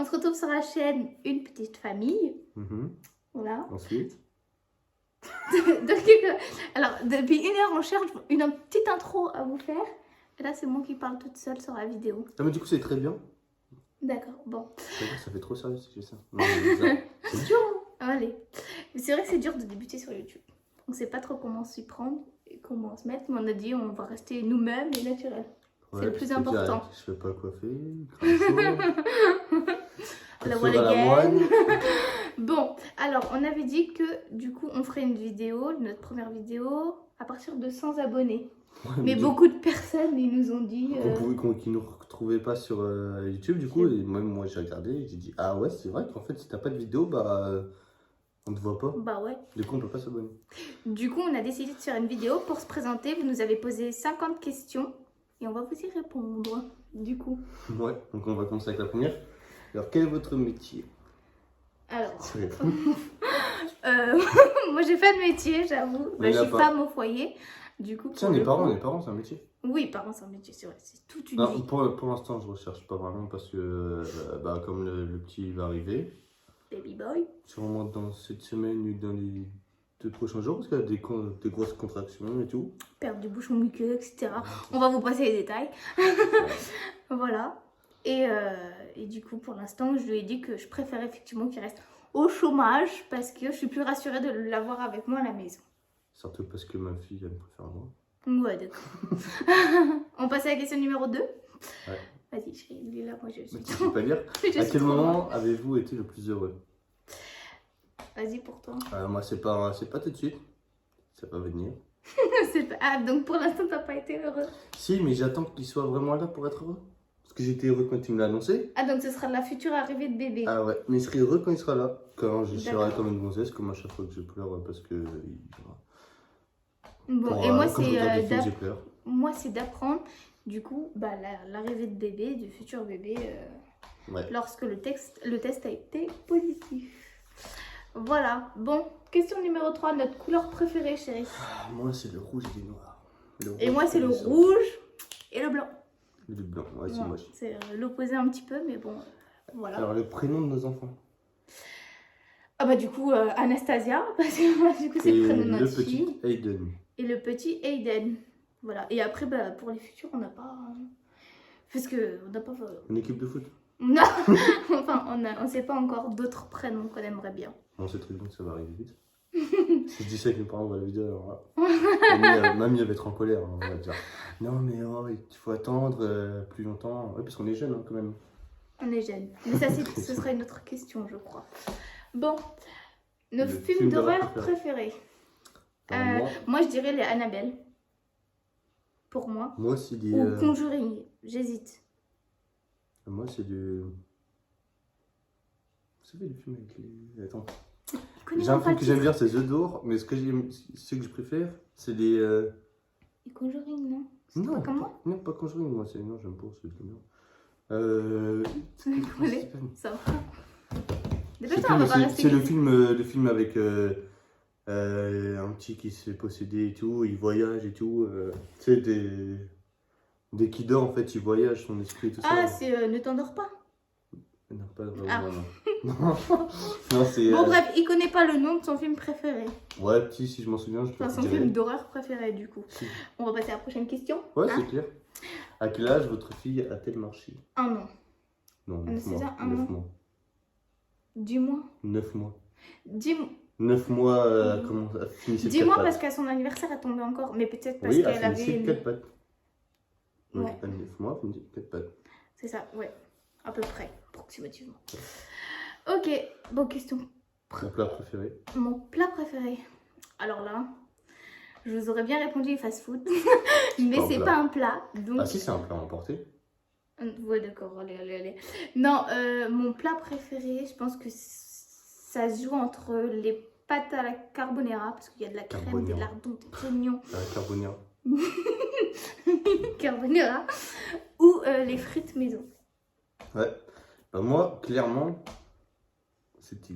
On se retrouve sur la chaîne Une Petite Famille. Voilà. Ensuite. Donc, alors, depuis 1 heure, on cherche une petite intro à vous faire. Et là, c'est moi qui parle toute seule sur la vidéo. Ah, mais du coup, c'est très bien. D'accord, bon. Ça fait trop sérieux si je fais ça. Non, mais c'est dur. Allez. Mais c'est vrai que c'est dur de débuter sur YouTube. On ne sait pas trop comment s'y prendre et comment se mettre. Mais on a dit on va rester nous-mêmes et naturels. Ouais, c'est le plus important. Je fais pas coiffer. La voile again. Bon, alors on avait dit que du coup on ferait une vidéo, notre première vidéo, à partir de 100 abonnés. Ouais, mais beaucoup de personnes ils nous ont dit. Qui ne nous retrouvaient pas sur YouTube, du coup, et moi j'ai regardé et j'ai dit ah ouais, c'est vrai qu'en fait, si t'as pas de vidéo, bah on te voit pas. Bah ouais. Du coup, on peut pas s'abonner. Du coup, on a décidé de faire une vidéo pour se présenter. Vous nous avez posé 50 questions et on va vous y répondre. Du coup. Ouais, donc on va commencer avec la première. Alors, quel est votre métier? Alors. Moi, j'ai pas de métier, j'avoue. Bah, je suis femme au foyer. Du coup, tiens, les parents, c'est un métier. Oui, parents, c'est un métier, c'est vrai. C'est toute une vie. Pour l'instant, je recherche pas vraiment parce que, comme le petit va arriver. Baby boy. Sûrement dans cette semaine ou dans les 2 prochains jours parce qu'il y a des grosses contractions et tout. Perte du bouchon muqueux, etc. On va vous passer les détails. Voilà. Et du coup, pour l'instant, je lui ai dit que je préférais effectivement qu'il reste au chômage parce que je suis plus rassurée de l'avoir avec moi à la maison. Surtout parce que ma fille, elle me préfère moi. Ouais, d'accord. On passe à la question numéro 2. Ouais. Vas-y, chérie, lis là, moi je suis. Tu peux pas lire. À quel moment avez-vous été le plus heureux? Vas-y pour toi. Moi, c'est pas tout de suite. Ça va venir. Ah, donc pour l'instant, t'as pas été heureux? Si, mais j'attends qu'il soit vraiment là pour être heureux. Parce que j'étais heureux quand il me l'a annoncé. Ah, donc ce sera la future arrivée de bébé. Ah ouais, mais je serai heureux quand il sera là. Quand je serai comme une gonzesse, comme à chaque fois que je pleure parce que. Bon, et moi, c'est c'est d'apprendre, du coup, l'arrivée de bébé, du futur bébé, lorsque le test a été positif. Voilà. Bon, question numéro 3, notre couleur préférée, chérie. Moi, c'est le rouge et le noir. Et moi, c'est le rouge et le blanc. Le blanc, ouais, c'est moche. C'est l'opposé un petit peu, mais bon, voilà. Alors, le prénom de nos enfants? Ah bah du coup, Anastasia, parce que du coup, c'est le prénom de notre fille. Le petit Aiden. Et le petit Aiden. Voilà. Et après, pour les futurs, on n'a pas... Parce que on n'a pas... Une équipe de foot? Non. Enfin, on sait pas encore d'autres prénoms qu'on aimerait bien. On sait très bien que ça va arriver vite. Si je dis ça avec mes parents, on voit la vidéo, alors là. Mamie, elle va être en colère. Hein, on va dire, non mais il faut attendre plus longtemps. Ouais, parce qu'on est jeunes quand même. On est jeunes. Mais ça, ce sera une autre question, je crois. Bon, nos films d'horreur préférés. Moi, je dirais les Annabelle. Pour moi. Moi, c'est des... Ou Conjuring, j'hésite. Moi, c'est du... Vous savez, le film avec les... Attends. J'ai un film que j'aime bien, c'est The Door, mais ce que je préfère, c'est des... Les Conjuring, non? Non, pas comme moi? Non, pas Conjuring, moi, non, j'aime pas, c'est bien. Ça va. C'est le film avec un petit qui se fait posséder et tout, il voyage et tout. Tu sais, dès qu'il dort, en fait, il voyage, son esprit et tout ça. Ah, c'est Ne t'endors pas? Non, pas vraiment, non. Non, c'est... Bon, bref, il connaît pas le nom de son film préféré. Ouais, petit, si je m'en souviens, je peux son film d'horreur préféré, du coup. Si. On va passer à la prochaine question. Ouais, c'est clair. À quel âge votre fille a-t-elle marché? 1 an. Non, 9 mois. 9 mois. 10 mois. 9 mois. 10 mois. 9 mois, comment ça finissait? 10 mois parce qu'à son anniversaire, elle tombait encore. Mais peut-être parce qu'elle avait. Oui, 4 pattes. Ouais. 9 mois, finissait 4 pattes. C'est ça, ouais. À peu près, approximativement. Ok, bon, question. Mon plat préféré? Mon plat préféré. Alors là, je vous aurais bien répondu les fast-food. Mais c'est pas un plat. Donc... Ah si, c'est un plat à emporter. Ouais, d'accord, allez. Non, mon plat préféré, je pense que ça se joue entre les pâtes à la carbonara, parce qu'il y a de la crème, des lardons, des oignons. Carbonara. Carbonara. Ou les frites maison. Ouais. Moi, clairement, c'était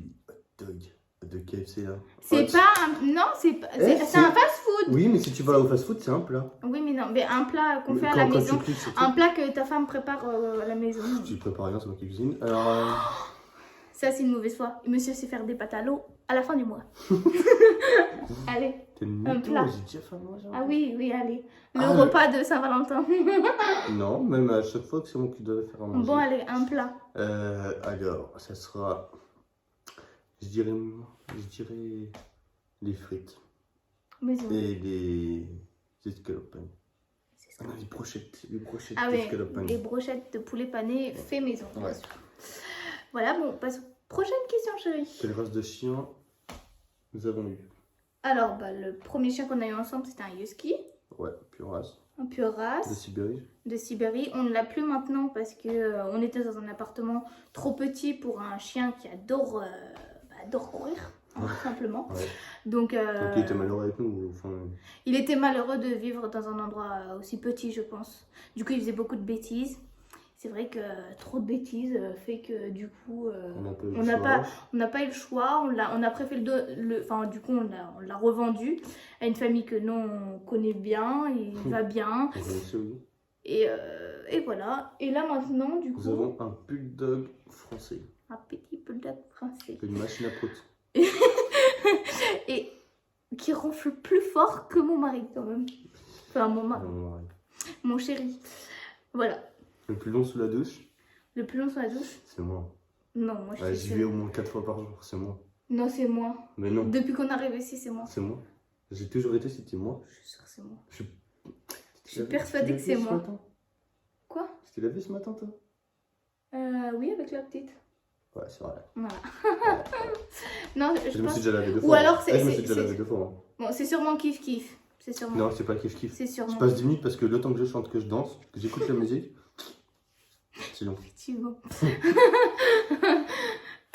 hot de KFC là. C'est Oh, pas un... Non, c'est pas... Eh, c'est un fast-food. Oui, mais si tu vas au fast-food, c'est un plat. Oui, mais non, mais un plat qu'on Mais fait à la quand maison. tu cliques sur Un tout, plat que ta femme prépare à la maison. tu prépares rien, c'est moi qui cuisine. Alors, Ça, c'est une mauvaise foi. Monsieur sait faire des pâtes à l'eau à la fin du mois. Allez. t'es une Un mytho, plat. j'ai déjà faim moi. Ah oui, oui, allez. Le Ah, repas de Saint-Valentin. Non, même à chaque fois que c'est moi qui dois faire à manger. Bon, allez, un plat. Alors, ça sera. Je dirais les frites Maison. et les escalopes. Ah non, les brochettes Ah oui, d'escalopes. les brochettes de poulet pané fait maison, bien Ouais. sûr. Voilà, bon, passe. Prochaine question, chérie. Quelle race de chien nous avons eu? Alors, bah, le premier chien qu'on a eu ensemble, c'était un husky, Ouais, pure race. un pure De race Sibérie. de Sibérie. On ne l'a plus maintenant parce que on était dans un appartement trop petit pour un chien qui adore, adore courir, hein, tout simplement. Ouais. Donc, Donc il était malheureux avec nous. Enfin, il était malheureux de vivre dans un endroit aussi petit, je pense. Du coup, il faisait beaucoup de bêtises. C'est vrai que trop de bêtises fait que du coup, on n'a pas eu le choix. on n'a pas eu le choix. On a préféré enfin, du coup, on l'a revendu à une famille que nous on connaît bien, il va bien. On connaissait, oui. Et voilà. Et là maintenant, du coup, Nous avons un bulldog français. un petit bulldog français. Une machine à prout. Et qui ronfle plus fort que mon mari quand même. Enfin, mon mari, mon chéri. Voilà. Le plus long sous la douche, Le plus long sur la douche? c'est moi. Non, moi je Ouais, suis j'y vais au moins 4 fois par jour, c'est moi. Non, c'est moi. Mais non, Depuis qu'on arrive ici, c'est moi. c'est moi. J'ai toujours été, c'était moi. Je suis sûre que c'est moi. Je suis persuadée que c'est moi. Quoi? Tu t'es lavé ce matin, toi? Oui, avec la petite. Ouais, c'est vrai. Voilà. Ouais. Non, Je je me pense... suis déjà lavé 2 Ou fois. alors, c'est- je me c'est- suis déjà c'est- lavé 2 fois. Hein. Bon, c'est sûrement kiff-kiff. C'est sûrement. Non, c'est pas kiff kiff. C'est Je sûrement. passe 10 minutes parce que le temps que je chante, que je danse, que j'écoute la musique, c'est long. Effectivement.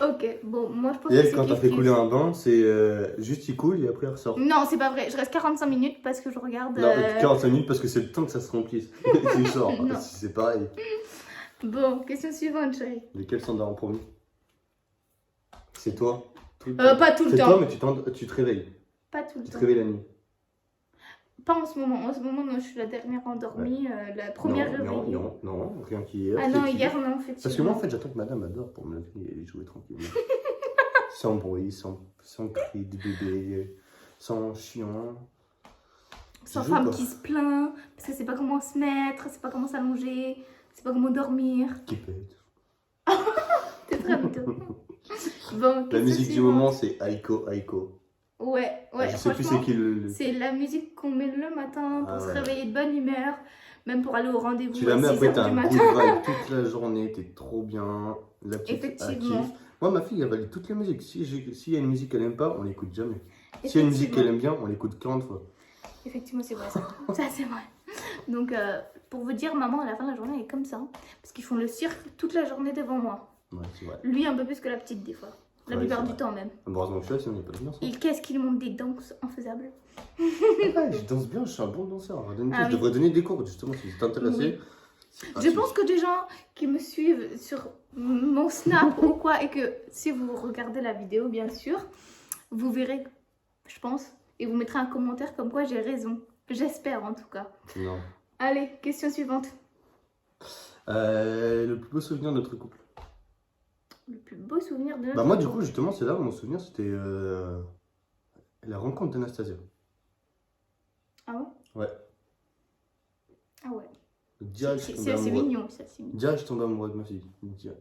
Ok, bon, moi je pense Et que elle, c'est quand t'as fait kiff-kiff. couler un bain, c'est juste il coule et après il ressort. Non, c'est pas vrai. Je reste 45 minutes parce que je regarde. Non, 45 minutes parce que c'est le temps que ça se remplisse. Et qu'il sort. Non. C'est pareil. Bon, question suivante, chérie. Lesquels s'endort en premier? C'est toi. Pas tout le C'est temps. toi, mais tu te réveilles. Pas tout le Tu te temps. réveilles la nuit. Pas en ce moment. En ce moment, non, je suis la dernière endormie. La première non, réveillée. non, rien qu'hier. Ah non, c'est hier, qu'hier. non, effectivement. Parce que moi, en fait, j'attends que madame adore pour me lever et jouer tranquillement. Sans bruit, sans cri de bébé, sans chien. Sans Tu joues, femme quoi. qui se plaint, parce que c'est pas comment se mettre, c'est pas comment s'allonger, c'est pas comment dormir. Qui pète. T'es très mytho. Bon, La question musique du suivante. moment, c'est Aiko Aiko. Ouais, Je sais plus franchement, c'est qui le. c'est la musique qu'on met le matin pour Ah se ouais. réveiller de bonne humeur, même pour aller au rendez-vous Tu la à mets 6 après, heures t'as du un good matin. vibe toute la journée, t'es trop bien. La petite Effectivement. elle kiffe. Moi, ma fille, elle valide toutes les musiques. S'il y a une musique qu'elle aime pas, on l'écoute jamais. S'il y a une musique qu'elle aime bien, on l'écoute 40 fois. Effectivement, c'est vrai ça. Ça, c'est vrai. Donc, pour vous dire, maman, à la fin de la journée, elle est comme ça. Parce qu'ils font le cirque toute la journée devant moi. Ouais, c'est vrai. Lui, un peu plus que la petite, des fois. La Ouais, plupart c'est du vrai. temps, même. Heureusement que je suis là, sinon il n'y a pas de danse. Et qu'est-ce qu'il monte des danses infaisables. Ouais, je danse bien, je suis un bon danseur. Ah Je oui. devrais donner des cours, justement, si vous êtes intéressé. Je pense que des gens qui me suivent sur mon Snap ou quoi, et que si vous regardez la vidéo, bien sûr, vous verrez, je pense, et vous mettrez un commentaire comme quoi j'ai raison. J'espère en tout cas. Non. Allez, question suivante. Le plus beau souvenir de notre couple. Le plus beau souvenir de notre Bah, moi, du couple. coup, justement, c'est là où mon souvenir, c'était la rencontre d'Anastasia. Ah ouais? Ouais. Ah ouais. Direct, je C'est tombais assez amoureux. mignon, ça, c'est mignon. Direct, je tombais amoureux de ma fille.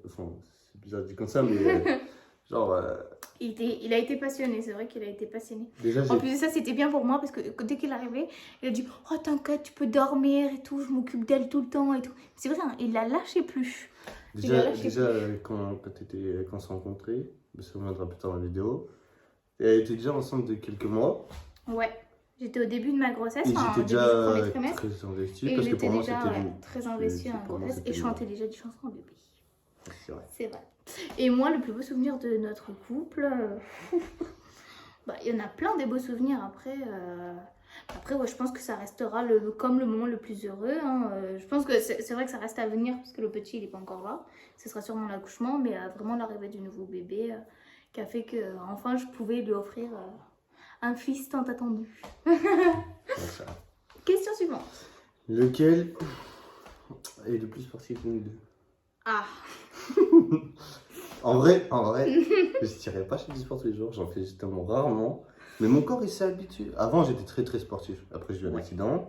Enfin, c'est bizarre de dire comme ça, mais genre, Il a été passionné, c'est vrai qu'il a été passionné. déjà, En plus de ça, c'était bien pour moi parce que dès qu'il est arrivé, il a dit oh t'inquiète, tu peux dormir et tout, je m'occupe d'elle tout le temps et tout. C'est vrai, hein, il la lâchait plus. il a lâché déjà quand on s'est rencontrés, ça reviendra plus tard dans la vidéo, elle était déjà enceinte de quelques mois. Ouais, j'étais au début de ma grossesse, Et enfin, au j'étais début du déjà premier trimestre. très investi Et parce il que était pour moi déjà c'était très investi dans la pour moi, grossesse et c'était je chantais déjà des chansons bébé. C'est vrai. C'est vrai. Et moi, le plus beau souvenir de notre couple, bah, il y en a plein des beaux souvenirs après. Après, ouais, je pense que ça restera comme le moment le plus heureux. Hein. Je pense que c'est vrai que ça reste à venir parce que le petit, il n'est pas encore là. Ce sera sûrement l'accouchement, mais vraiment l'arrivée du nouveau bébé, qui a fait que enfin je pouvais lui offrir un fils tant attendu. Ouais, ça. Question suivante. Lequel est le plus sportif de nous deux? Ah, En vrai, je ne dirais pas chez du sport tous les jours, j'en fais justement rarement. Mais mon corps, il s'est habitué. Avant, j'étais très très sportif. Après, j'ai eu un Ouais. accident.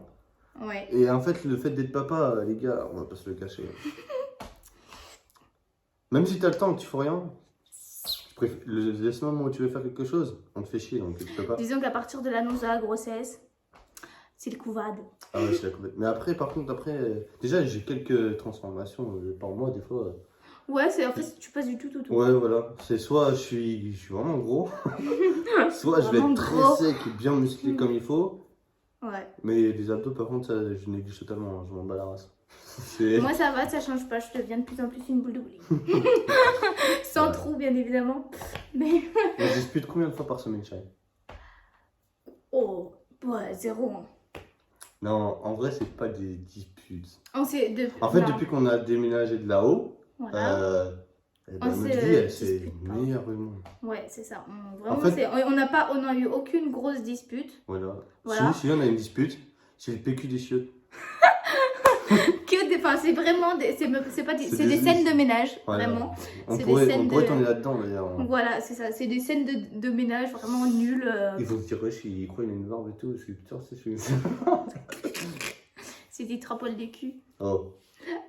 ouais. Et en fait, le fait d'être papa, les gars, on va pas se le cacher. Même si t'as le temps, que tu fais rien, le seul moment où tu veux faire quelque chose, on te fait chier, donc tu peux pas. Disons qu'à partir de l'annonce de la grossesse, c'est le couvade. Ah ouais, je suis d'accord. Mais après, par contre, déjà, j'ai quelques transformations par mois, des fois. Ouais, c'est en fait tu passes du tout au tout. Ouais, voilà. C'est soit je suis vraiment gros, soit je vais Vraiment être très gros. sec et bien musclé comme il faut. Ouais. Mais les abdos, par contre, ça, je néglige totalement, hein, je m'en bats la race. C'est... Moi ça va, ça change pas, je deviens de plus en plus une boule de bowling. Sans Ouais. trou bien évidemment. Mais On se dispute combien de fois par semaine, Chai? oh, ouais, zéro. Hein. Non, en vrai, c'est pas des disputes. On s'est En fait, non, depuis qu'on a déménagé de là-haut, voilà. eh On ben, se Melody, elle, c'est dispute pas. meilleure du monde. Ouais, c'est ça. Vraiment, En fait- on n'a eu aucune grosse dispute. Voilà. Voilà. Si on a une dispute, c'est le PQ des chiottes. Enfin, c'est vraiment c'est pas C'est c'est des des- scènes de ménage, Voilà. vraiment. On C'est des pourrait, scènes on pourrait de- tourner là-dedans, d'ailleurs. Voilà, c'est ça. C'est des scènes de ménage vraiment nulles. Il faut se dire, wesh, il croit qu'il a une barbe et tout. Je suis putain, c'est celui C'est des trapoles des culs. Oh.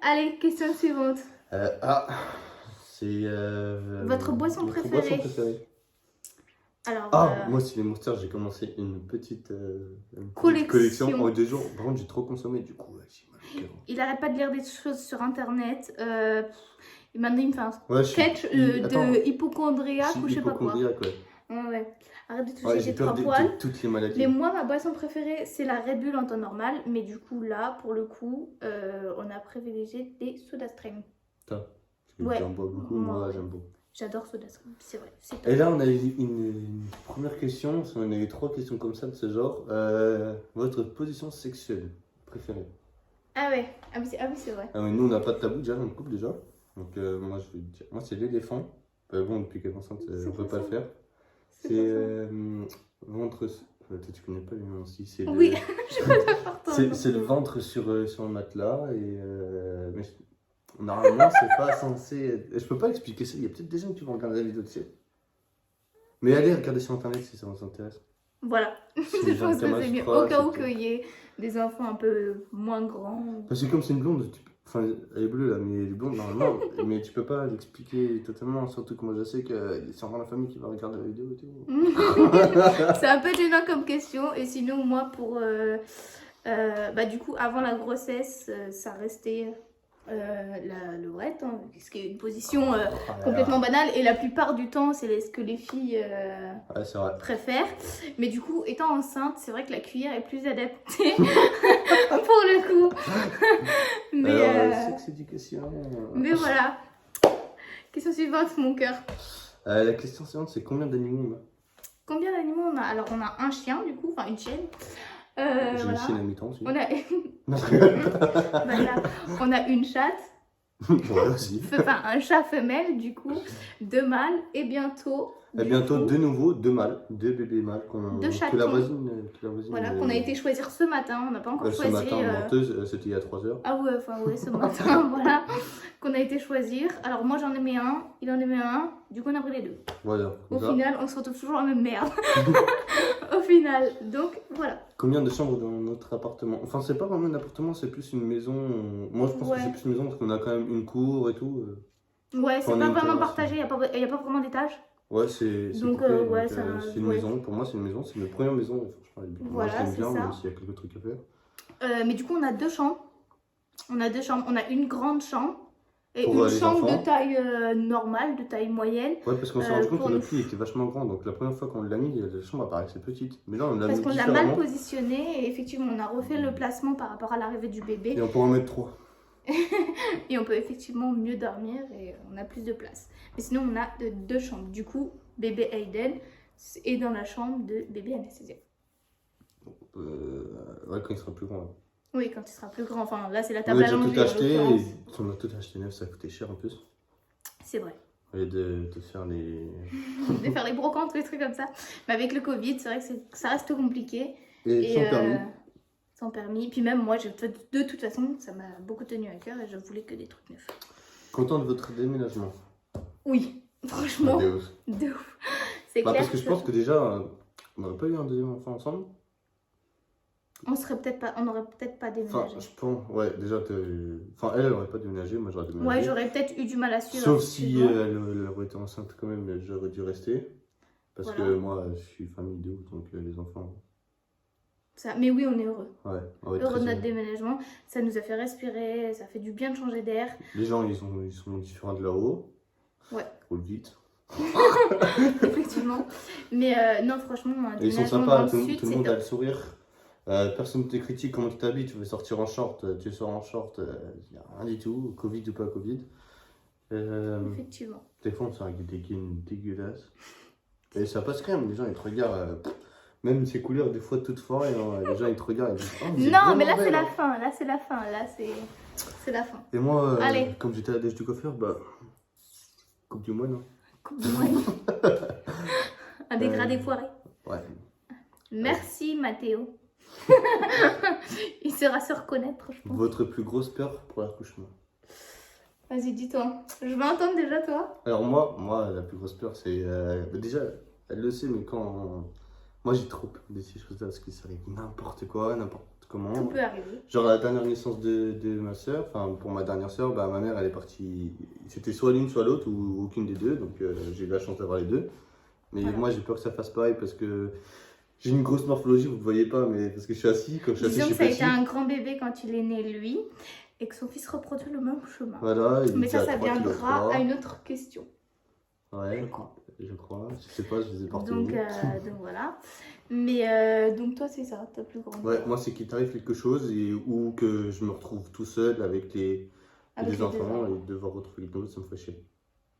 Allez, question suivante. C'est. Votre boisson préférée. Alors, Moi, c'est les Monsters. J'ai commencé une petite Collection. en 2 jours. Par contre, j'ai trop consommé, du coup. Ouais, j'ai mal au cœur. il arrête pas de lire des choses sur internet. Et maintenant, il me fait un Ouais, je suis- sketch Attends, de hypochondriaque ou je sais pas quoi. hypochondriaque, ouais. Ouais. Arrête de toucher Ouais, tes j'ai trois peur poils. de toutes les maladies. Mais moi, ma boisson préférée, c'est la Red Bull en temps normal. Mais du coup, là, pour le coup, on a privilégié des Soda Stream. Putain, Ouais. j'en bois beaucoup, Moi, moi, ouais. j'aime beaucoup. J'adore Soda Stream, c'est vrai. C'est top. Et là, on a eu une première question. On a eu 3 questions comme ça de ce genre. Votre position sexuelle préférée? Ah ouais, c'est vrai. Ah oui, nous, on n'a pas de tabou déjà dans le couple déjà. Donc, moi, je vais dire. Moi, c'est l'éléphant. Bon, depuis qu'elle est enceinte, C'est on peut quoi pas ça? le faire. C'est C'est ventre. Tu connais pas les noms aussi. C'est Oui, le... je peux pas faire ton c'est le ventre sur le matelas. Et, mais normalement, c'est pas censé. Je peux pas expliquer ça. Il y a peut-être des gens qui vont regarder la vidéo dessus. Mais allez regarder sur internet si ça vous intéresse. Voilà, Si je les gens pense que Kama c'est mieux. Sutra, Au cas où c'est tout. qu'il y ait des enfants un peu moins grands. Parce que comme c'est une blonde, enfin elle est bleue là, mais elle est blonde normalement, mais tu peux pas l'expliquer totalement, surtout que moi je sais que c'est encore la famille qui va regarder la vidéo et tout. C'est un peu gênant comme question. Et sinon, moi, pour. Bah, du coup, avant la grossesse, ça restait la levrette, hein, ce qui est une position complètement banale. Et la plupart du temps, c'est ce que les filles Ouais, c'est vrai. préfèrent. Mais du coup, étant enceinte, c'est vrai que la cuillère est plus adaptée pour le coup. Mais, Alors, sexe éducation. mais voilà. Question suivante, mon cœur. La question suivante, c'est combien d'animaux on a? Combien d'animaux on a? Alors, on a un chien, du coup, enfin une chienne. J'ai une Voilà. chienne à mi-temps aussi. On a... Non, je rigole. voilà. On a une chatte, Ouais, aussi. enfin un chat femelle, du coup, 2 mâles, et bientôt. Et du bientôt coup, 2 nouveaux, 2 mâles, 2 bébés mâles Deux que chatons. la voisine. Voilà, qu'on a été choisir ce matin. On n'a pas encore ce choisi. matin, menteuse, c'était il y a 3 heures. Ah ouais, enfin ouais, ce matin, voilà, qu'on a été choisir. Alors moi j'en aimais un, il en aimait un, du coup on a pris les 2. Voilà. Au comme ça. final, on se retrouve toujours la même merde. Au final, donc voilà. Combien de chambres dans notre appartement? Enfin, c'est pas vraiment un appartement, c'est plus une maison. Moi, je pense Ouais. que c'est plus une maison parce qu'on a quand même une cour et tout. Ouais, c'est On pas a une vraiment terrasse. partagé, il n'y a pas vraiment d'étage. Ouais, c'est Donc, coupé, ouais, donc, ça- c'est une ouais. maison. Pour moi, c'est une maison. C'est une première maison. Et franchement, elle est bien. Moi, Voilà, je l'aime c'est bien, ça. même s'il y a quelques trucs à faire. Mais du coup, on a 2 chambres. On a 2 chambres. On a une grande chambre et Pour, une les chambre enfants. de taille normale, de taille moyenne. Ouais, parce qu'on s'est rendu compte pour que nous. notre lit était vachement grand. Donc, la première fois qu'on l'a mis, la chambre apparaissait petite. Mais là, on l'a Parce mis qu'on l'a mal différemment. positionné et effectivement, on a refait le placement par rapport à l'arrivée du bébé. Et on pourra en mettre 3. Et on peut effectivement mieux dormir et on a plus de place. Mais sinon, on a 2 chambres. Du coup, bébé Aiden est dans la chambre de bébé Anastasia. Ouais, quand il sera plus grand. Oui, quand il sera plus grand. Enfin, là, c'est la On table a à déjà langer. tout en acheté. l'occurrence. On a tout acheté neuf, ça coûtait cher en plus. C'est vrai. Et de faire les. de faire les brocantes, les trucs comme ça. Mais avec le Covid, c'est vrai que ça reste compliqué. Et sans permis. Sans permis. Puis même moi, de toute façon, ça m'a beaucoup tenu à cœur et je voulais que des trucs neufs. Content de votre déménagement? Oui, franchement, De ouf. de ouf. C'est Bah, clair. parce que je pense que déjà, on n'aurait pas eu un deuxième enfant ensemble. On n'aurait peut-être pas Enfin, déménagé. je pense, ouais, déjà, enfin, elle aurait pas déménagé, moi j'aurais déménagé. Ouais, j'aurais peut-être eu du mal à suivre. Sauf si effectivement. elle aurait été enceinte quand même, mais j'aurais dû rester. Parce Voilà. que moi, je suis famille de ouf, donc les enfants. Ça. Mais oui, on est heureux. Ouais, Heureux de notre déménagement. Ça nous a fait respirer, ça fait du bien de changer d'air. Les gens, ils sont différents de là-haut. Ouais. Roule vite. Effectivement. Mais non, franchement, un Et ils sont déménagement sympas, dans le tout sud, le c'est monde a top. le sourire. Personne ne te critique comment tu t'habilles, tu veux sortir en short, tu sors en short, y a rien du tout, Covid ou pas Covid. Effectivement. Des fois on sort avec des jeans dégueulasses. Et ça passe crème, les gens ils te regardent, même ces couleurs des fois toutes fortes, les gens ils te regardent et disent oh, vous êtes Non, mais là, vraiment c'est belle, la hein. fin. Là, c'est la fin. Là, c'est la fin. Et moi, Allez. comme j'étais à la déj du coiffeur, bah, coupe du moine. Hein. Coupe du moine. Un dégradé foiré. Ouais. Merci, Mathéo. Il saura se reconnaître, je pense. Votre plus grosse peur pour l'accouchement? Vas-y, dis-toi. Je veux entendre déjà, toi. Alors moi, la plus grosse peur, c'est... déjà, elle le sait, mais quand... Moi, j'ai trop peur de ces choses-là, parce que ça arrive n'importe quoi, n'importe comment. Tout peut arriver. Genre, la dernière naissance de ma soeur, enfin, pour ma dernière soeur, bah, ma mère, elle est partie... C'était soit l'une, soit l'autre, ou aucune des deux, donc j'ai eu la chance d'avoir les deux. Mais Voilà. moi, j'ai peur que ça fasse pareil, parce que... J'ai une grosse morphologie, vous ne voyez pas, mais parce que je suis assis, quand je suis assis, Disons je que suis ça a été petit. un grand bébé quand il est né, lui, et que son fils reproduit le même chemin. Voilà, il Mais était à ça 3,3 viendra kg. à une autre question. Ouais, je crois. Je sais pas, je les ai pas retenus. Donc voilà. Mais donc toi, c'est ça, ta plus grande Ouais, peur. moi, c'est qu'il t'arrive quelque chose ou que je me retrouve tout seul avec les Avec les deux enfants enfants. et devoir retrouver quelqu'un d'autre, ça me ferait chier.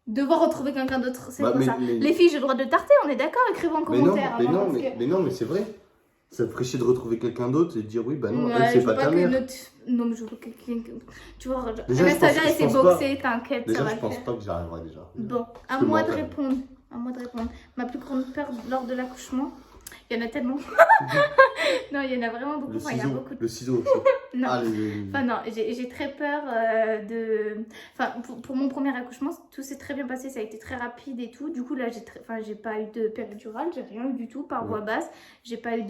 Devoir retrouver quelqu'un d'autre, c'est Bah, quoi mais- ça? mais- Les filles, j'ai le droit de tarter, on est d'accord? Écrivez en Mais non, commentaire. mais hein, non, parce mais, que- mais non, mais c'est vrai. Ça me ferait chier de retrouver quelqu'un d'autre et de dire oui, bah non, Ouais, elle, c'est je pas veux ta que mère. Non, mais je veux quelqu'un. Tu vois, Déjà, Anastasia, je elle s'est pense pas- boxée, t'inquiète, ça Déjà, va je le pense faire. pas que j'y arriverai déjà. Bon, à que moi moi, de quand même. répondre. À moi de répondre. Ma plus grande peur lors de l'accouchement, il y en a tellement. Non, il y en a vraiment beaucoup. Le Enfin, il y a ciseau, beaucoup de... le ciseau aussi. Non. Ah, Enfin non, j'ai très peur de... Enfin, pour mon premier accouchement, tout s'est très bien passé, ça a été très rapide et tout. Du coup, là, j'ai pas eu de péridurale, j'ai rien eu du tout par voie basse. J'ai pas eu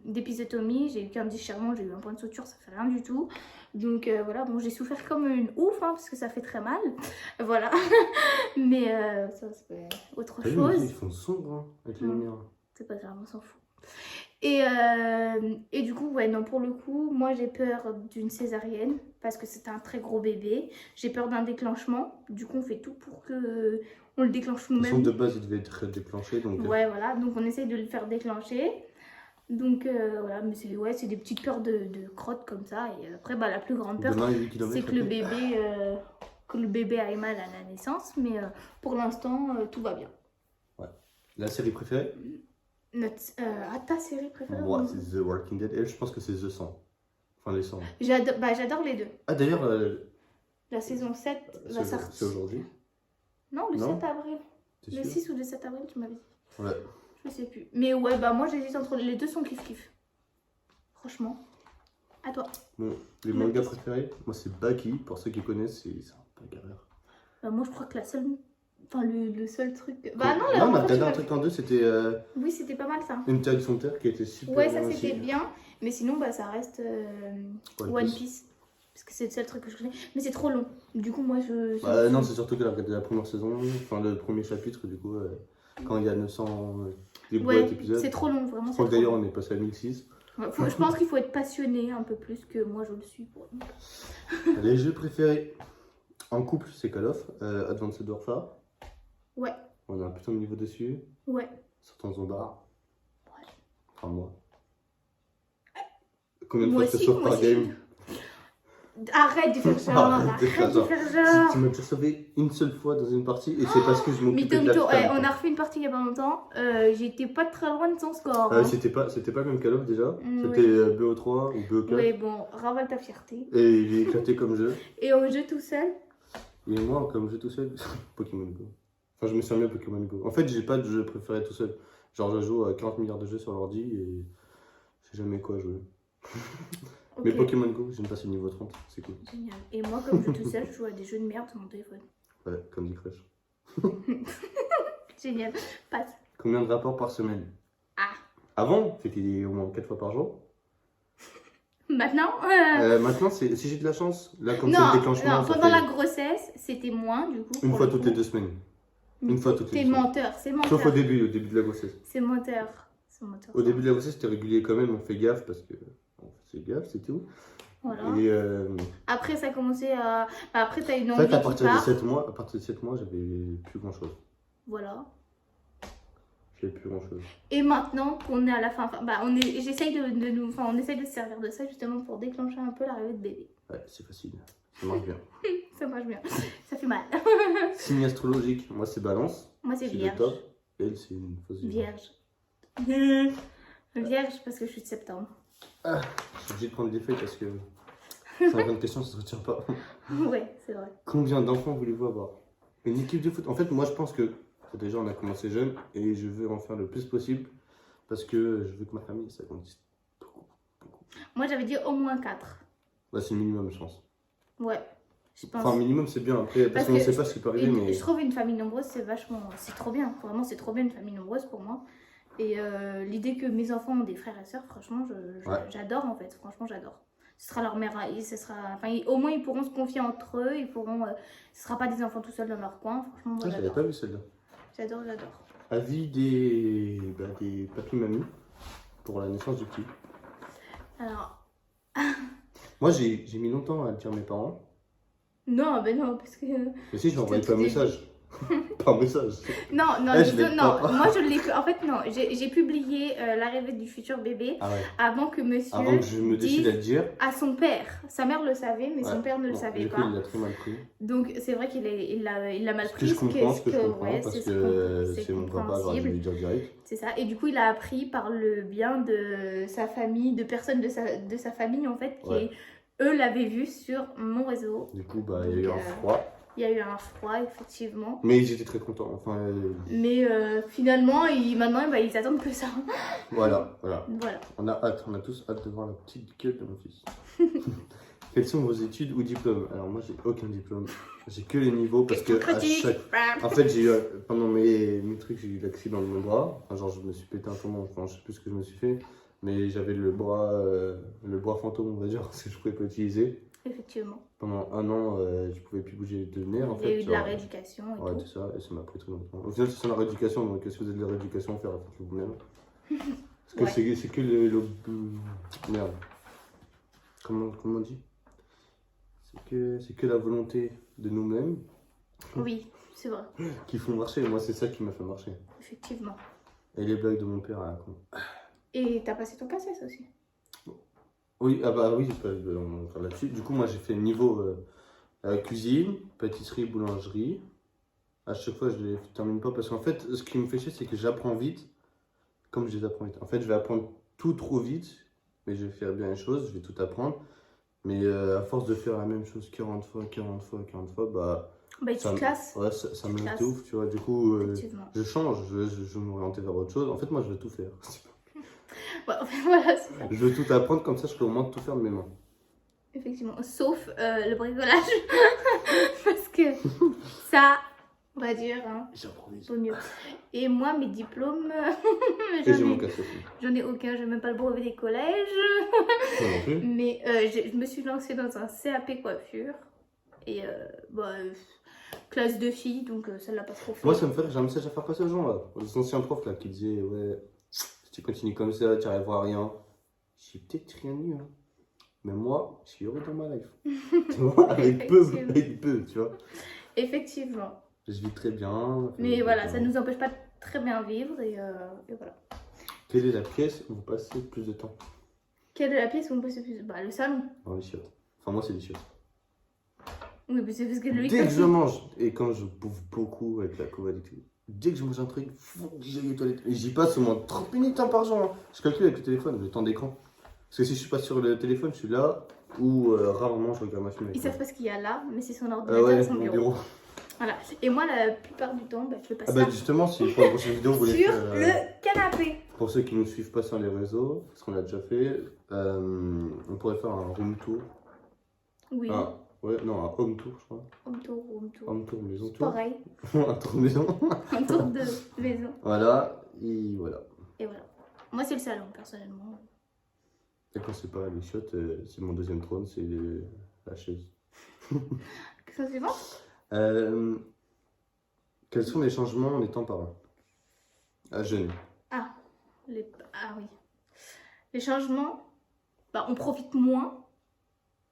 d'épisiotomie, j'ai eu qu'un déchirement, j'ai eu un point de suture, ça fait rien du tout. Donc voilà, bon, j'ai souffert comme une ouf, hein, parce que ça fait très mal. Voilà. Mais ça, c'est autre T'as vu, chose. ils font sombre hein, avec les lumières. C'est pas grave, on s'en fout. Et du coup, ouais, non, pour le coup, moi j'ai peur d'une césarienne parce que c'est un très gros bébé. J'ai peur d'un déclenchement. Du coup, on fait tout pour que on le déclenche De toute façon, nous-mêmes. de base, il devait être déclenché. Donc, Ouais, voilà. Donc, on essaye de le faire déclencher. Donc, voilà. Mais c'est des petites peurs de crotte comme ça. Et après, bah, la plus grande peur, demain, 8 km. c'est que le bébé aille mal à la naissance. Mais pour l'instant, tout va bien. La série préférée? Ta série préférée? Moi, c'est The Walking Dead. Et je pense que c'est The 100. Enfin, les 100. J'adore les deux. Ah, d'ailleurs, La saison 7 va c'est sortir. aujourd'hui. Non, le Non. 7 avril. T'es Le sûr? 6 ou le 7 avril, tu m'avais dit. Ouais. Je sais plus. Mais ouais, bah moi j'hésite entre les deux, sont kiff-kiff. Franchement. À toi. Bon, les Ma mangas question. préférés, moi, c'est Baki. Pour ceux qui connaissent, c'est un bagarreur. Bah, moi je crois que la seule. Enfin, le seul truc. Bah non, on a fois, tu regardé un m'as- truc en deux, c'était Oui, c'était pas mal ça. Une Terre son Terre qui était super Ouais, bien ça aussi. c'était bien. Mais sinon, bah ça reste One Piece. One Piece. Parce que c'est le seul truc que je connais. Mais c'est trop long. Du coup, moi je. Bah, non, c'est surtout qu'elle a regardé la première saison, enfin le premier chapitre, du coup, quand il y a 900 des Ouais, boîtes épisodes. c'est trop long, vraiment. Je c'est crois que trop d'ailleurs, long. on est passé à 1006. Ouais, je pense qu'il faut être passionné un peu plus que moi je le suis. Les jeux préférés en couple, c'est Call of, Advanced Warfare. Ouais. On a un putain de niveau dessus. Ouais. Certains ont barre. Ouais. Enfin, moi. Combien de Moi fois je te aussi, sauve moi par aussi. game? Arrête de faire genre, Arrête de faire arrête de genre. faire Si genre. tu m'as déjà sauvé une seule fois dans une partie et c'est parce que je m'occupais Mytho, de la mytho. femme. Ouais, on a refait une partie il y a pas longtemps. J'étais pas très loin de son score. hein. C'était pas le même Call of déjà. Mm, C'était oui. BO3 ou BO4. Oui, bon, ravale ta fierté. Et il est éclaté comme jeu. Et on joue tout seul. Et moi, comme je joue tout seul, Pokémon Go. Enfin, je me suis remis à Pokémon Go. En fait, j'ai pas de jeu préféré tout seul. Genre, je joue à 40 milliards de jeux sur l'ordi et je sais jamais quoi jouer. Mais Ok, Pokémon Go, j'ai passé le niveau 30, c'est cool. génial. Et moi, comme je joue tout seul, je joue à des jeux de merde sur mon téléphone. Ouais, Candy Crush. Génial. Passe. Combien de rapports par semaine? Ah. Avant, c'était au moins 4 fois par jour. Maintenant Maintenant, si j'ai de la chance, là, comme c'est Non, le déclenchement, non, ça pendant fait la grossesse, c'était moins du coup. une pour fois le toutes coup. les 2 semaines. Une fois toutes les T'es 2 semaines. menteur, c'est menteur. Sauf au début de la grossesse. C'est menteur. C'est menteur. Au début de la grossesse, c'était régulier quand même, on fait gaffe parce que. On fait gaffe, c'est tout. Voilà. Et Après, ça a commencé à. Bah, après, t'as une en envie fait, à qui partir de part. 7 mois, j'avais plus grand chose. Voilà. J'avais plus grand chose. Et maintenant qu'on est à la fin, bah, j'essaye de nous, enfin, on essaye de se servir de ça justement pour déclencher un peu l'arrivée de bébé. Ouais, c'est facile. Ça marche bien. Ça marche bien. Ça fait mal. Signe astrologique, moi c'est Balance. Moi, c'est C'est le vierge. top. Elle, c'est une fausse Vierge. Vierge parce que je suis de septembre. Ah, je suis obligé de prendre des feuilles parce que 50 questions, ça se retient pas. Ouais, c'est vrai. Combien d'enfants voulez-vous avoir? Une équipe de foot. En fait, moi je pense que déjà on a commencé jeune et je veux en faire le plus possible parce que je veux que ma famille ça grandisse beaucoup. Moi, j'avais dit au moins 4. Bah, c'est le minimum, je pense. Ouais, je pense. Enfin, minimum, c'est bien. Après, parce qu'on ne sait pas ce qui peut arriver, mais. Je trouve une famille nombreuse, c'est vachement. C'est trop bien. Vraiment, c'est trop bien une famille nombreuse pour moi. Et l'idée que mes enfants ont des frères et sœurs, franchement, Ouais. j'adore en fait. Franchement, j'adore. Ce sera leur mère. Au moins, ils pourront se confier entre eux. Ils pourront. Ce sera pas des enfants tout seuls dans leur coin. Franchement, moi, Ah, j'avais j'adore. pas vu celle-là. J'adore. Avis des papis-mamies pour la naissance du petit. Alors, Moi, j'ai mis longtemps à le dire à mes parents. non, ben non, parce que. Mais si, je Putain, envoyé pas un t'es- message. Pas un message. Non, Je l'ai non, pas. moi je l'ai. En fait, non, j'ai publié l'arrivée du futur bébé Ah ouais. avant que monsieur Avant que je me décide à le dire. à son père. Sa mère le savait, mais son Ouais. père ne le Bon, savait du coup, pas. il l'a très mal pris. Donc c'est vrai qu'il l'a mal Ce que pris. je comprends, ouais, parce c'est que c'est mon papa, alors je vais compréhensible. lui dire direct. C'est ça. Et du coup, il a appris par le bien de sa famille, de personnes de sa famille en fait, qui Ouais. eux l'avaient vu sur mon réseau. Du coup, bah, il y a eu Donc, un froid. Il y a eu un froid, effectivement. Mais ils étaient très contents. Enfin, Mais finalement, maintenant, bah, ils attendent que ça. voilà. Voilà. On a tous hâte de voir la petite gueule de mon fils. Quelles sont vos études ou diplômes? Alors moi j'ai aucun diplôme, j'ai que les niveaux parce que à Critique. chaque... En fait j'ai eu, pendant mes trucs j'ai eu l'accident de mon bras, enfin, genre je me suis pété un poumon, enfin je sais plus ce que je me suis fait, mais j'avais le bras fantôme on va dire, parce que je pouvais pas l'utiliser. Effectivement. Pendant un an je pouvais plus bouger de nerfs en Il y a fait. eu de la genre, rééducation et ouais tout. tout ça, et ça m'a pris très longtemps. Au final c'est la rééducation, donc si vous avez de la rééducation faites-le vous-même. Parce que c'est que merde. Comment on dit? C'est que la volonté de nous-mêmes Oui, c'est vrai. qui font marcher. Moi, c'est ça qui m'a fait marcher. Effectivement. Et les blagues de mon père à la con. Et t'as passé ton KCS aussi. Oui, ah bah oui, on va faire là-dessus. Du coup, moi, j'ai fait niveau cuisine, pâtisserie, boulangerie. À chaque fois, je les termine pas parce qu'en fait, ce qui me fait chier, c'est que j'apprends vite comme je les apprends vite. En fait, je vais apprendre tout trop vite, mais je vais faire bien les choses, je vais tout apprendre. Mais à force de faire la même chose 40 fois, bah. Bah, tu te classes. Ouais, ça me classes. ouf, tu vois. Du coup, Effectivement. je change, je veux m'orienter vers autre chose. En fait, moi, je veux tout faire. Ouais, enfin, voilà, c'est ça. Je veux tout apprendre, comme ça, je peux au moins tout faire de mes mains. Effectivement. Sauf le bricolage. Parce que ça, on va dire, hein, J'improvise. vaut mieux. Et moi, mes diplômes, Et j'ai mon casse aussi. j'en ai aucun. J'ai même pas le brevet des collèges. Moi non plus. Mais je me suis lancée dans un CAP coiffure. Et classe de filles, donc ça l'a pas trop fait. Moi, ça me fait rire, j'ai un message à faire passer aux gens, là. Aux anciens profs, là, qui disaient, ouais, si tu continues comme ça, tu arriveras à rien. J'ai peut-être rien eu, hein. Mais moi, je suis heureux dans ma life. Tu vois, avec peu, tu vois. Effectivement. Je vis très bien. Mais voilà, ça ne nous empêche pas de très bien vivre et voilà. Quelle est la pièce où vous passez le plus de temps? Quelle est la pièce où on peut se plus... Bah, le salon. Dans les chiottes. Enfin, moi, c'est les chiottes. Oui, mais c'est parce que lui... Dès que je mange, et quand je bouffe beaucoup avec la Covid et tout, dès que je mange un truc, faut que j'aille aux toilettes. Et j'y passe au moins 30 minutes par jour. Hein. Je calcule avec le téléphone, le temps d'écran. Parce que si je suis pas sur le téléphone, je suis là, ou rarement je regarde ma film avec Ils lui. savent pas ce qu'il y a là, mais c'est son Ah ordinateur ouais, et son mon bureau. bureau. Voilà. Et moi, la plupart du temps, je fais Ah passer bah justement, si pour la prochaine vidéo, vous voulez sur faire... le canapé. Pour ceux qui ne nous suivent pas sur les réseaux, parce qu'on l'a déjà fait, on pourrait faire un room tour. Oui. Ah, ouais, non, un home tour, je crois. Home tour, home tour. Home tour, maison C'est tour. pareil. Un tour maison. Un tour de maison. Voilà, et voilà. Et voilà. Moi, c'est le salon, personnellement. Et quand c'est pas les chiottes, c'est mon deuxième trône, c'est la chaise. Question suivante. Quels sont les changements en étant parent? À jeune. Ah oui. Les changements, on profite moins.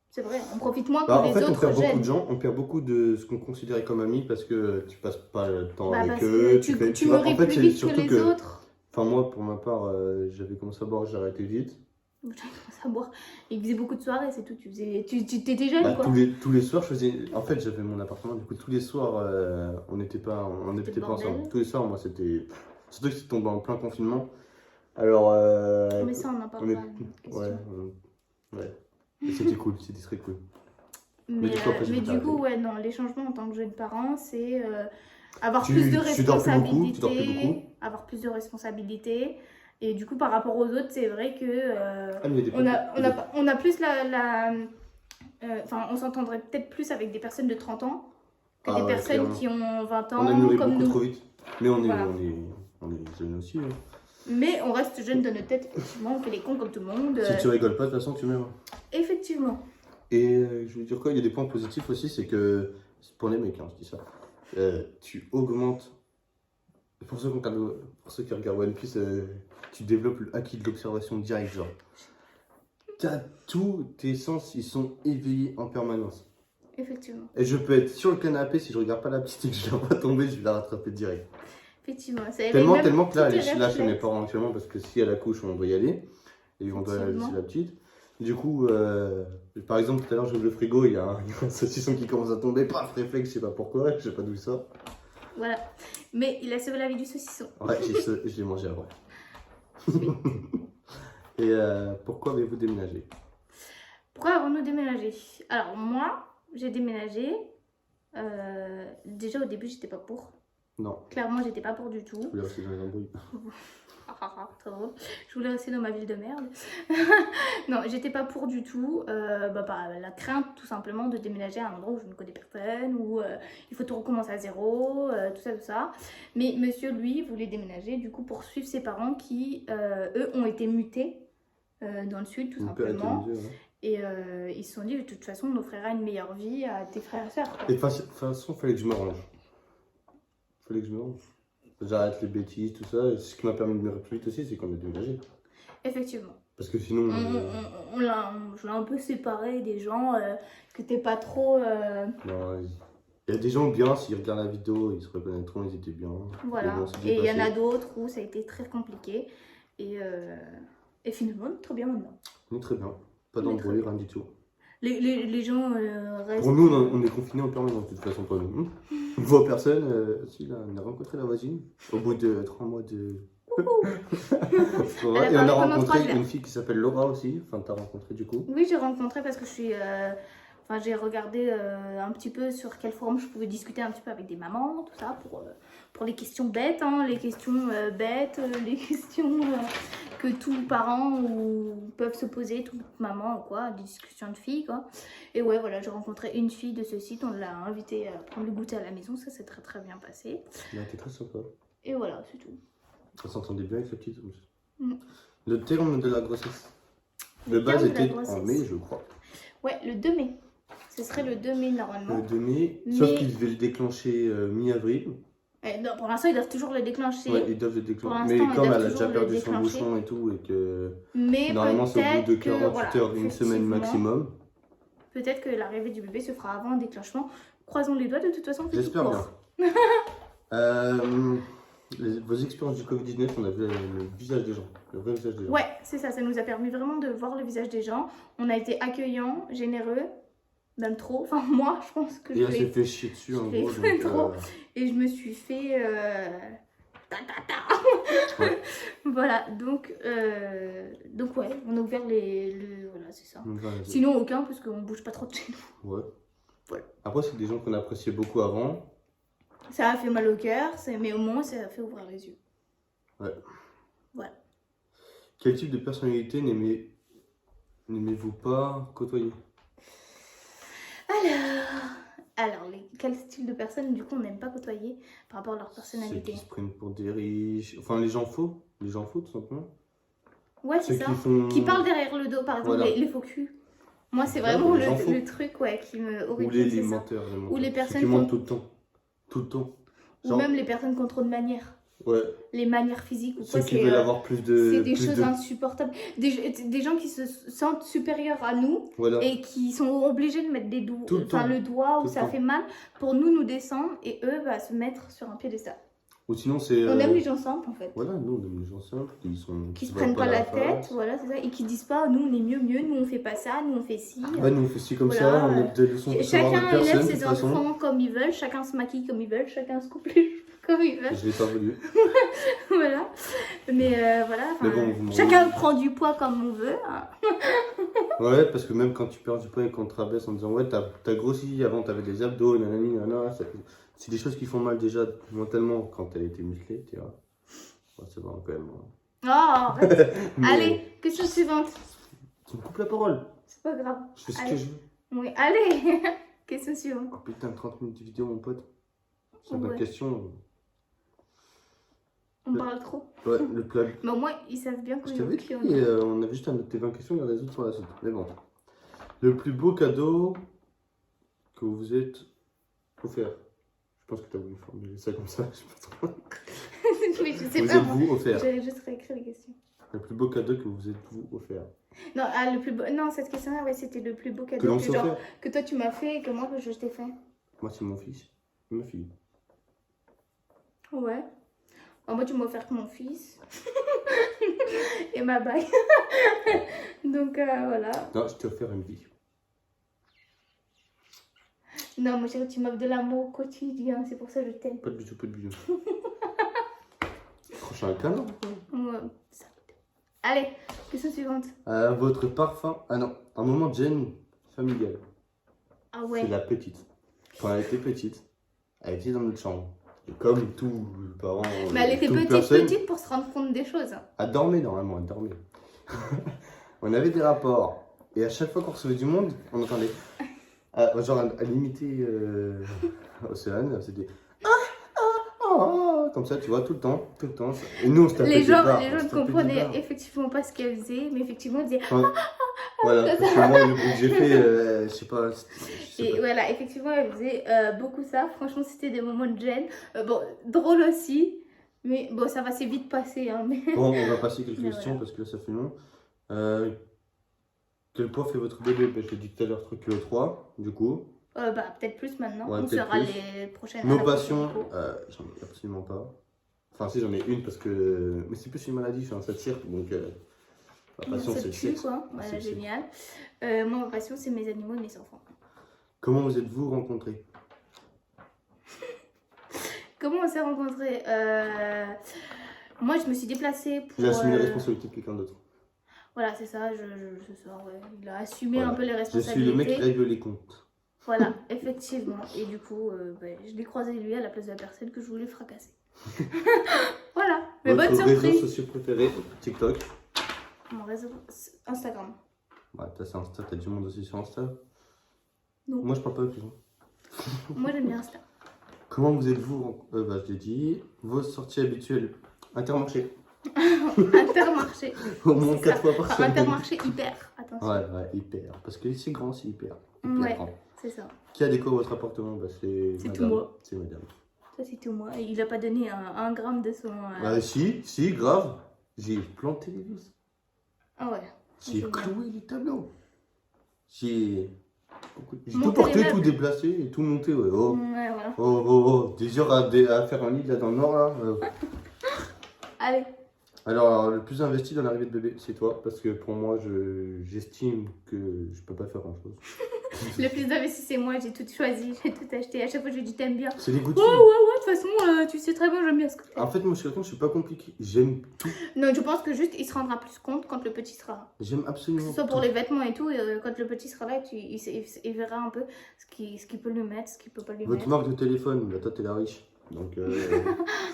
C'est vrai, on profite moins que En les fait, on autres perd beaucoup jeunes. de gens, on perd beaucoup de ce qu'on considérait comme amis parce que tu passes pas le temps avec Parce eux. que tu vois, mûris en fait, plus c'est vite que surtout les autres. Enfin, moi, pour ma part, j'avais commencé à boire, j'ai arrêté vite. J'avais commencé à boire. Il faisait beaucoup de soirées, c'est tout. Tu t'étais jeune, Bah, quoi. tous les soirs, je faisais. En fait, j'avais mon appartement, du coup, tous les soirs, on n'habitait pas le bordel. ensemble. Tous les soirs, moi, c'était. Surtout que c'était tombé en plein confinement. Alors. Mais ça, on en parle on est- pas. Ouais, ouais. Et c'était cool, c'était très cool. Mais, du coup, après, j'ai mais tout du coup, arrêté. ouais, non, les changements en tant que jeune parent, c'est avoir Tu- plus de tu dors plus beaucoup, tu dors plus responsabilités. beaucoup. Avoir plus de responsabilités. Et du coup, par rapport aux autres, c'est vrai que Ah, mais il y a des on a plus enfin, on s'entendrait peut-être plus avec des personnes de 30 ans que des personnes clairement. qui ont 20 On a ans mûri comme beaucoup nous. trop vite. Mais on est, Voilà. on est jeunes aussi. Hein. Mais on reste jeune dans notre tête, effectivement, on fait les cons comme tout le monde. Si tu rigoles pas, de toute façon, tu meurs. Effectivement. Et je veux dire quoi, il y a des points positifs aussi, c'est que, pour les mecs, hein, je dis ça, tu augmentes, pour ceux qui regardent One Piece, tu développes le acquis de l'observation directe, genre. Tous tes sens, ils sont éveillés en permanence. Effectivement. Et je peux être sur le canapé, si je regarde pas la petite et que je la vois tomber, je vais la rattraper direct. Effectivement. Tellement que là, elle est là chez mes parents actuellement, parce que si elle accouche, on doit y aller, et on doit Effectivement. laisser la petite. Du coup, par exemple, tout à l'heure, j'ouvre le frigo, il y a un saucisson qui commence à tomber, paf, réflexe, je sais pas pourquoi, je sais pas d'où il sort. Voilà. Mais il a sauvé la vie du saucisson. Ouais, je l'ai mangé après. Et pourquoi avez-vous déménagé? Pourquoi avons-nous déménagé? Alors, moi, j'ai déménagé. Déjà, au début, j'étais pas pour. Non, Clairement, j'étais pas pour du tout. je voulais rester dans les embrouilles. Très drôle. Je voulais rester dans ma ville de merde. Non, j'étais pas pour du tout. Par la crainte, tout simplement, de déménager à un endroit où je ne connais personne, où il faut tout recommencer à zéro, tout ça. Mais monsieur, lui, voulait déménager, du coup, pour suivre ses parents qui, eux, ont été mutés dans le sud, tout Mon père était simplement. musée, ouais. Et ils se sont dit, de toute façon, on offrira une meilleure vie à tes frères et sœurs. Et de toute façon, fallait que je me range. Fallait que je me range. J'arrête les bêtises, tout ça. Et ce qui m'a permis de me plus vite aussi, c'est qu'on a déménagé. Effectivement. Parce que sinon. Je l'ai un peu séparé des gens que t'es pas trop... Non, il y a des gens bien, s'ils regardent la vidéo, ils se reconnaîtront, ils étaient bien. Voilà. Mais bon, c'est bien Et il y en a passé. d'autres où ça a été très compliqué. Et finalement, on est très bien maintenant. On est très bien. Pas On est d'embrouille, très rien du tout. Les gens restent... Pour nous, on est confinés en permanence, de toute façon, pas nous. On ne voit personne. Si, là, on a rencontré la voisine au bout de 3 mois de. Elle a Et on a parlé pendant rencontré 3 heures. une fille qui s'appelle Laura aussi. Enfin, t'as rencontré du coup. Oui, j'ai rencontré parce que je suis... Enfin, j'ai regardé un petit peu sur quel forum je pouvais discuter un petit peu avec des mamans, tout ça, pour les questions bêtes, hein, les questions bêtes, les questions que tous parents peuvent se poser, toute maman ou quoi, des discussions de filles, quoi. Et ouais, voilà, j'ai rencontré une fille de ce site, on l'a invitée à prendre le goûter à la maison, ça s'est très très bien passé. Elle était très sympa. Et voilà, c'est tout. On s'entendait bien avec la petite. Mm. Le terme de la grossesse. Le De base terme de la était grossesse. en mai, je crois. Ouais, le 2 mai. Ce serait le 2 mai normalement. Le 2 mai, Mais- sauf qu'ils devaient le déclencher mi-avril. Non, pour l'instant, ils doivent toujours le déclencher. Ouais, ils doivent le Pour déclencher. l'instant, Mais ils comme doivent elle a toujours déjà le perdu son déclencher. bouchon et tout, et que Mais normalement c'est au bout de peut-être que, 48 voilà, heures, une semaine effectivement, maximum. Peut-être que l'arrivée du bébé se fera avant le déclenchement. Croisons les doigts, de toute façon, c'est tout J'espère court. bien. Vos expériences du Covid-19, on a vu le visage des gens, le vrai visage des gens. Ouais, c'est ça, ça nous a permis vraiment de voir le visage des gens. On a été accueillants, généreux, même trop. Enfin, moi, je pense que Et je elle s'est l'ai. fait chier dessus en je l'ai gros. fait Donc, trop. Et je me suis fait Ta, ta, ta. Ouais. Voilà, donc ouais, on a ouvert voilà, c'est ça. Donc, voilà, Sinon, aucun, parce qu'on bouge pas trop de chez nous. ouais. Voilà. Après, c'est des gens qu'on appréciait beaucoup avant. Ça a fait mal au cœur, mais au moins, ça a fait ouvrir les yeux. Ouais. Voilà. Quel type de personnalité n'aimez-vous pas côtoyer? Alors quel style de personnes, du coup, on n'aime pas côtoyer par rapport à leur Ceux personnalité? qui se prennent pour des riches. Enfin, les gens faux. Les gens faux, tout simplement. Ouais, c'est Ceux ça. qui font. Qui parlent derrière le dos, par exemple, Voilà. les faux culs. Moi, c'est Ouais, vraiment les gens faux. le truc, ouais, qui me Ou horripile, c'est les ça. menteurs. Ou les Ceux personnes qui mentent qu'on- tout le temps. Tout le temps. Ou Genre, même les personnes qui ont trop de manières. ouais. Les manières physiques ou Ceux quoi, qui c'est veulent avoir plus de. c'est des plus choses de... insupportables. Des gens qui se sentent supérieurs à nous Voilà. et qui sont obligés de mettre Tout le temps. le doigt Tout où le ça temps. fait mal pour nous descendre et eux se mettre sur un piédestal. Ou sinon, c'est. On aime les gens simples en fait. Voilà, nous, on aime les gens simples. Qui se voient prennent pas la face. tête, voilà, c'est ça, et qui disent pas nous on est mieux, nous on fait pas ça, nous on fait ci. Ouais, nous, on fait ci comme Voilà. ça. On a des leçons pour savoir Chacun de personne, élève de ses toute façon. enfants comme ils veulent, chacun se maquille comme ils veulent, chacun se coupe les cheveux comme ils veulent. Je l'ai pas voulu. Voilà. Mais voilà, Mais bon, vous m'en chacun voulez. prend du poids comme on veut. Hein. Ouais, parce que même quand tu perds du poids et qu'on te rabaisse en disant ouais, t'as grossi, avant t'avais des abdos, nanani, nanana, c'est des choses qui font mal déjà mentalement quand t'as été musclé, tu vois. Ouais, c'est vraiment quand même. Oh, arrête. Mais Allez, question suivante. tu me coupes la parole. C'est pas grave. Je fais ce Allez. que je veux. Oui, allez. Question suivante. Oh putain, 30 minutes de vidéo, mon pote. 50 Ouais. questions. On parle trop. Ouais, le plat. Mais au moins, ils savent bien Je qu'on t'avais dit, on avait juste à noter 20 questions et les résoudre sur la suite. Mais bon. Le plus beau cadeau que vous vous êtes offert. Je pense que tu as voulu formuler ça comme ça, je sais pas trop. Oui, je sais Vous pas. Moi. êtes-vous offert? J'avais juste réécrit les questions. Le plus beau cadeau que vous êtes-vous offert? Non, le plus beau. Non, cette question-là, ouais, c'était le plus beau Que cadeau l'on que, s'est offert? que toi tu m'as fait et que moi je t'ai fait. Moi, c'est mon fils et ma fille. Ouais. Alors, moi, tu m'as offert que mon fils et ma bague. Donc voilà. Non, je t'ai offert une vie. Non, mon chéri, tu m'offres de l'amour quotidien, c'est pour ça que je t'aime. Pas de bisous, pas de bisous. Prochain câlin. Ouais, ça. Allez, question suivante. Votre parfum. Ah non, un moment gêne familial. Ah ouais. C'est la petite. Quand elle était petite, elle était dans notre chambre. Et comme tous les parents. Mais elle était toute petite, personne, petite pour se rendre compte des choses. Elle dormait normalement, elle dormait. On avait des rapports. Et à chaque fois qu'on recevait du monde, on entendait. Genre, elle imitait Océane, elle faisait comme ça, tu vois, tout le temps, tout le temps. Et nous, on se tapait Les des gens barres, ne on se tapait des comprenaient barres. effectivement pas ce qu'elle faisait, mais effectivement, ils disaient. Enfin, voilà, parce que moi, le bruit que j'ai fait, je sais pas. Et voilà, effectivement, elle faisait beaucoup ça. Franchement, c'était des moments de gêne. Bon, drôle aussi, mais bon, ça va assez vite passer. Hein, mais... Bon, on va passer quelques Mais questions voilà. parce que là, ça fait long. Quel poids fait votre bébé? Ben, je l'ai dit tout à l'heure, 3,3 kg, du coup. Peut-être plus maintenant. Ouais, On peut-être sera plus. les prochaines. à Nos la prochaine passions, vidéo. j'en ai absolument pas. Enfin, si, j'en ai une parce que. Mais c'est plus une maladie, je suis un cirque, donc. Ma passion, Ça c'est le tue, sexe. quoi. Ah, Voilà, c'est le sexe. génial. Moi, ma passion, c'est mes animaux et mes enfants. Comment vous êtes-vous rencontrés? Comment on s'est rencontrés? Moi, je me suis déplacée pour. Il a assumé les responsabilités de quelqu'un d'autre. Voilà, c'est ça. C'est ça, ouais. Il a assumé Voilà. un peu les Je responsabilités. suis le mec qui règle les comptes. Voilà, effectivement. Et du coup, je l'ai croisé lui à la place de la personne que je voulais fracasser. Voilà, mais bonne Votre réseau surprise. social préféré? TikTok. Mon réseau Instagram. Ouais, t'as Insta, t'as du monde aussi sur Insta. Non. Moi, je parle pas avec les gens. Moi, j'aime bien Insta. Comment vous êtes-vous je l'ai dit. Vos sorties habituelles? Intermarché. Intermarché. Au moins C'est 4 ça. fois par Enfin, semaine. Intermarché hyper. Attention. Ouais, hyper. Parce que c'est grand, c'est hyper. Hyper Ouais. grand. C'est ça. Qui a décoré votre appartement? Bah, c'est C'est madame. tout moi. C'est madame. Ça, c'est tout moi. Il a pas donné un gramme de son. Si, grave. J'ai planté les vis. Ah ouais. J'ai Génial. cloué les tableaux. J'ai tout Monté porté, les tout meubles. déplacé et tout monté. Ouais. Oh, Ouais, voilà. Des heures à faire un lit là dans le nord là. Allez. Alors, le plus investi dans l'arrivée de bébé, c'est toi. Parce que pour moi, j'estime que je peux pas faire grand chose. Le plus investi, c'est moi. J'ai tout choisi, j'ai tout acheté. À chaque fois, je lui dis t'aimes bien. C'est des goûts de Ouais, fille. de toute façon, tu sais très bien, j'aime bien ce que tu fais. En fait, moi, je suis quelqu'un, je suis pas compliqué. J'aime tout. Non, je pense que juste, il se rendra plus compte quand le petit sera là. J'aime Que absolument ce soit tout. pour les vêtements et tout, quand le petit sera là, il verra un peu ce qu'il peut lui mettre, ce qu'il peut pas lui Votre mettre. marque de téléphone, bah, toi, t'es la riche. Donc, c'est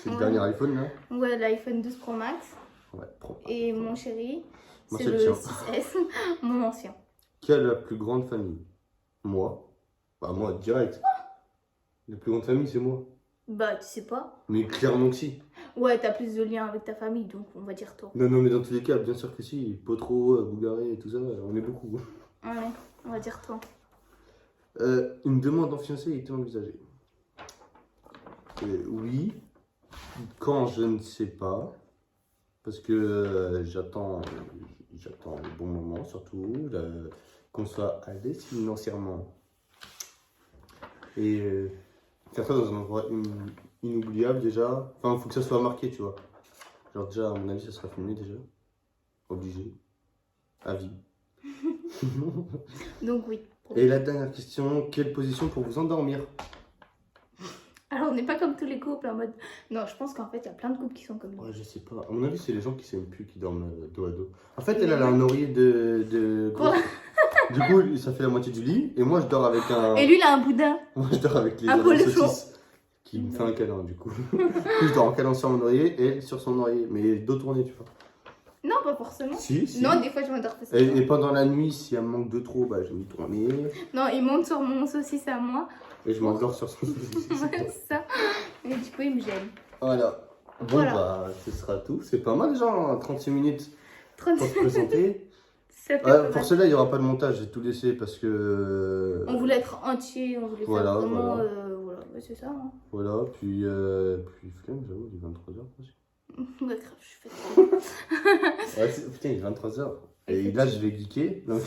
le Ouais. dernier iPhone, là. Ouais, l'iPhone 12 Pro Max. Ouais, prends. Et mon chéri, Moi, c'est c'est le le tien. 6S, mon ancien. Qui a la plus grande famille? Moi. Bah, moi, direct. La plus grande famille, c'est moi. Bah, tu sais pas. Mais clairement que si. Ouais, t'as plus de liens avec ta famille, donc on va dire toi. Non, non, mais dans tous les cas, bien sûr que si. Potro, Bougaré et tout ça, on est beaucoup. Ouais, on va dire toi. Une demande en fiançailles était envisagée. Oui. Quand je ne sais pas. Parce que j'attends le bon moment, surtout. Qu'on soit à l'aise financièrement. Et faire ça dans un endroit inoubliable déjà. Enfin, il faut que ça soit marqué, tu vois. Genre déjà, à mon avis, ça sera filmé déjà. Obligé. À vie. Donc oui. Et la dernière question, quelle position pour vous endormir? Alors, on n'est pas comme tous les couples en mode... Non, je pense qu'en fait, il y a plein de couples qui sont comme nous. Ouais, je sais pas. À mon avis, c'est les gens qui s'aiment plus qui dorment dos à dos. En fait, elle a un oreiller de... Voilà. Du coup, ça fait la moitié du lit. Et moi, je dors avec un... Et lui, il a un boudin. Moi, je dors avec les Un oreillers polécho. saucisses. Qui me fait un câlin, du coup. Du coup, je dors en câlin sur mon oreiller et elle sur son oreiller. Mais dos tourné, tu vois. Non, pas forcément. Si, si. Non, des fois, je m'endors pas. Et pendant la nuit, s'il y a un manque de trop, bah, je vais me tourner. Non, il monte sur mon saucisse à moi. Et je m'endors sur son saucisse. Ouais, c'est ça. Et du coup, il me gêne. Voilà. Bon, Voilà. bah, ce sera tout. C'est pas mal, genre, 36 minutes 30 pour se présenter. Ça fait pas mal. Pour cela, il n'y aura pas de montage, j'ai tout laissé parce que. On voulait être entier, on voulait Voilà, faire vraiment... voilà. voilà, ouais, c'est ça. Hein. Voilà, puis flemme, j'avoue, il est 23h presque. Ouais, grave, je suis fatiguée. Ouais, putain, il est 23h. Et là, je vais geeker. Donc,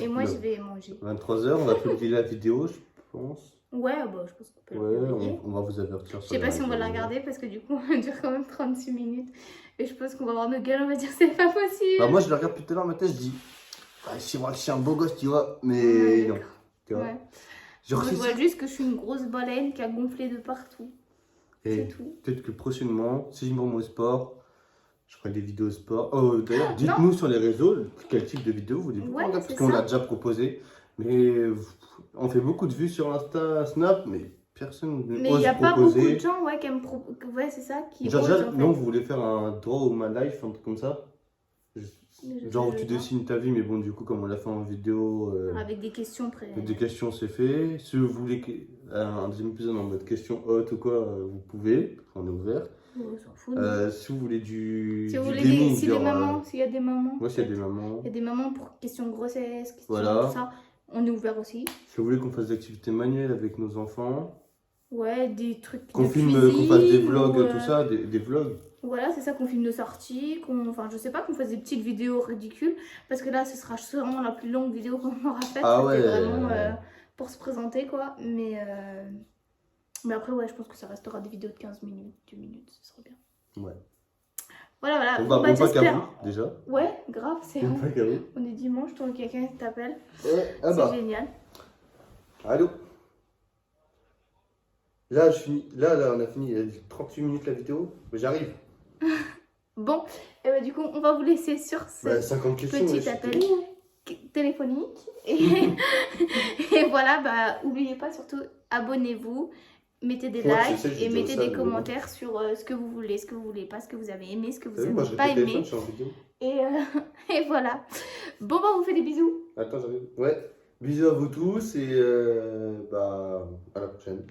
Et moi, Non. je vais manger. 23h, on va publier la vidéo, je pense. Ouais, bah, je pense qu'on peut Ouais, le publier. on va vous avertir. Je sais pas si on va la regarder parce que du coup, on dure quand même 36 minutes. Et je pense qu'on va voir nos gueules, on va dire c'est pas possible. Bah, moi, je la regarde plus tout à l'heure, matin, je dis. Ah, si moi, je suis un beau gosse, tu vois. Mais Ouais, non. Tu vois. Ouais. Genre, Moi, je c'est vois juste que je suis une grosse baleine qui a gonflé de partout. Et C'est tout. peut-être que prochainement, si je me remets au sport, je ferai des vidéos sport. Oh, d'ailleurs, Non. dites-nous sur les réseaux quel type de vidéo vous voulez Ouais, voir, parce c'est qu'on ça. l'a déjà proposé. Mais on fait beaucoup de vues sur Insta, Snap, mais personne Mais il n'ose n'y a pas beaucoup proposer. de gens ouais, qui aiment ouais, c'est ça, qui Genre, osent, déjà, en fait. non, vous voulez faire un draw my life, un truc comme ça? Genre où tu sais pas. dessines ta vie, mais bon, du coup, comme on l'a fait en vidéo, Avec des questions près. avec des questions, c'est fait. Si vous voulez un deuxième épisode en mode questions hautes ou quoi, vous pouvez, on est ouvert. On s'en fout. nous. Si vous voulez du Si vous voulez gaming, si genre, les mamans, s'il y a des mamans. moi, s'il y a des mamans. Il y a des mamans pour questions de grossesse, questions Voilà. tout ça. On est ouvert aussi. Si vous voulez qu'on fasse des activités manuelles avec nos enfants, Ouais, des trucs. qu'on de filme, cuisine, qu'on fasse des vlogs, ou, tout ça, des vlogs. Voilà, c'est ça qu'on filme nos sorties, enfin je sais pas, qu'on fasse des petites vidéos ridicules, parce que là ce sera sûrement la plus longue vidéo qu'on aura faite, Ah c'était ouais. vraiment pour se présenter quoi, mais après ouais je pense que ça restera des vidéos de 15 minutes, 10 minutes, ce serait bien. Ouais. Voilà, Bon, bah, bon j'espère. pas déjà. Ouais, grave, c'est Bon vrai. pas qu'à vous. On est dimanche, toi quelqu'un qui t'appelle, Ah bah, c'est génial. allô. Là, là, on a fini, il y a 38 minutes la vidéo, mais j'arrive. Bon, et bah, du coup on va vous laisser sur ce Ouais, 50 questions. petit ouais, appel téléphonique. Et, et voilà, bah oubliez pas surtout, abonnez-vous, mettez des Ouais, je likes sais, j'ai et dit mettez ça, des mais commentaires sur ce que vous voulez, ce que vous voulez pas, ce que vous avez aimé, ce que vous T'as vu, moi, avez j'ai pas pris le téléphone, aimé. je suis en vidéo. Et voilà. Bon, bah, on vous fait des bisous. Attends, j'arrive. Ouais, bisous à vous tous et bah, à la prochaine.